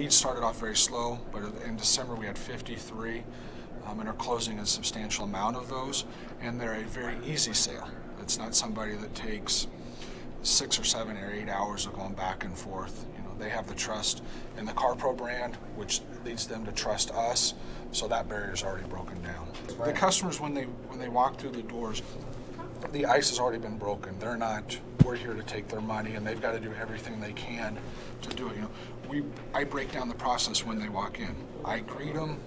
leads started off very slow, but in December we had 53, and are closing a substantial amount of those, and they're a very easy sale. It's not somebody that takes 6 or 7 or 8 hours of going back and forth. You know, they have the trust in the CarPro brand, which leads them to trust us, so that barrier is already broken down. The customers, when they walk through the doors, the ice has already been broken. They're not, we're here to take their money, and they've got to do everything they can to do it. You know, I break down the process when they walk in. I greet them.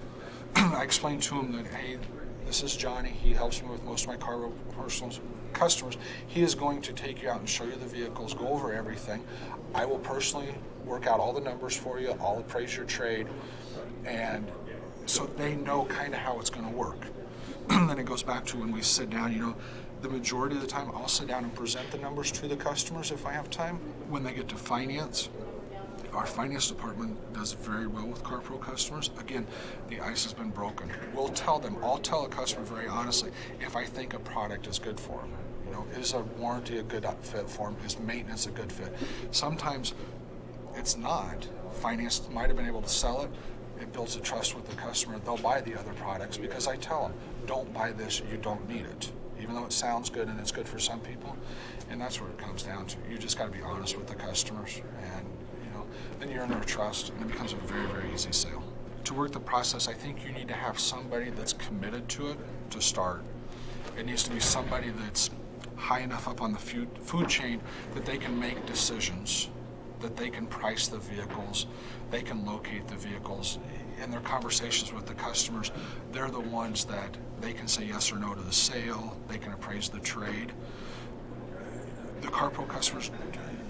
I explain to them that, hey, this is Johnny. He helps me with most of my CarPro personal customers. He is going to take you out and show you the vehicles, go over everything. I will personally work out all the numbers for you. I'll appraise your trade, and so they know kind of how it's going to work. Then it goes back to when we sit down, you know, the majority of the time I'll sit down and present the numbers to the customers if I have time. When they get to finance, our finance department does very well with CarPro customers. Again, the ice has been broken. We'll tell them, I'll tell a customer very honestly if I think a product is good for them. You know, is a warranty a good fit for them? Is maintenance a good fit? Sometimes it's not. Finance might have been able to sell it. It builds a trust with the customer. They'll buy the other products because I tell them, don't buy this, you don't need it. Even though it sounds good and it's good for some people, and that's where it comes down to. You just got to be honest with the customers, and then you earn their trust, and it becomes a very, very easy sale. To work the process, I think you need to have somebody that's committed to it to start. It needs to be somebody that's high enough up on the food chain that they can make decisions, that they can price the vehicles, they can locate the vehicles. In their conversations with the customers, they're the ones that they can say yes or no to the sale, they can appraise the trade. The CarPro customers,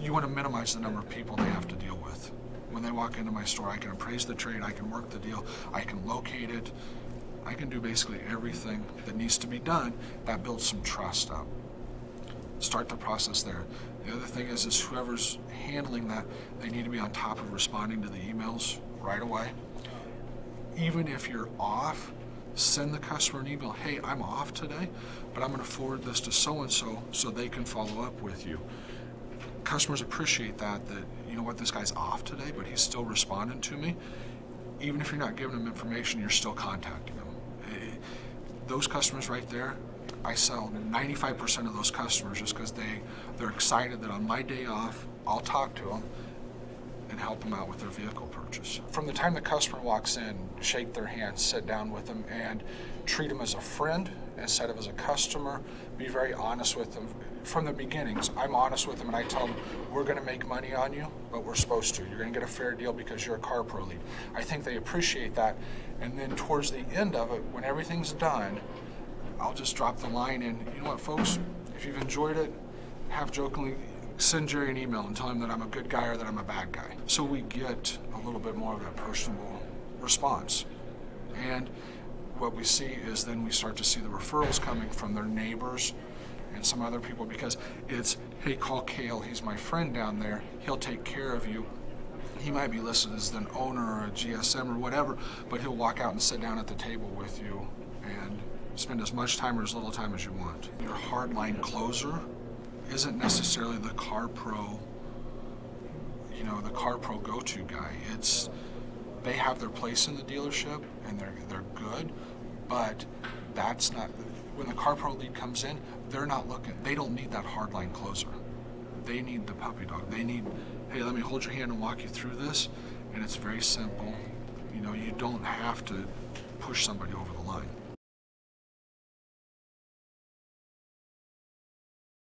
you want to minimize the number of people they have to deal with. When they walk into my store, I can appraise the trade, I can work the deal, I can locate it, I can do basically everything that needs to be done. That builds some trust up. Start the process there. The other thing is whoever's handling that, they need to be on top of responding to the emails right away. Even if you're off, send the customer an email, hey, I'm off today, but I'm going to forward this to so-and-so so they can follow up with you. Customers appreciate that, you know what, this guy's off today, but he's still responding to me. Even if you're not giving them information, you're still contacting them. Those customers right there, I sell 95% of those customers just because they're excited that on my day off, I'll talk to them and help them out with their vehicle purchase. From the time the customer walks in, shake their hand, sit down with them, and treat them as a friend instead of as a customer. Be very honest with them. From the beginnings, I'm honest with them and I tell them, we're going to make money on you, but we're supposed to. You're going to get a fair deal because you're a CarPro lead. I think they appreciate that. And then towards the end of it, when everything's done, I'll just drop the line in, you know what, folks, if you've enjoyed it, have jokingly send Jerry an email and tell him that I'm a good guy or that I'm a bad guy. So we get a little bit more of that personable response. And what we see is then we start to see the referrals coming from their neighbors and some other people, because it's, hey, call Cale, he's my friend down there, he'll take care of you. He might be listed as an owner or a GSM or whatever, but he'll walk out and sit down at the table with you and spend as much time or as little time as you want. Your hardline closer isn't necessarily the CarPro, you know, the CarPro go-to guy. It's, they have their place in the dealership and they're good, but that's not, when the CarPro lead comes in, they're not looking, they don't need that hardline closer. They need the puppy dog. They need, hey, let me hold your hand and walk you through this, and it's very simple. You know, you don't have to push somebody over the line.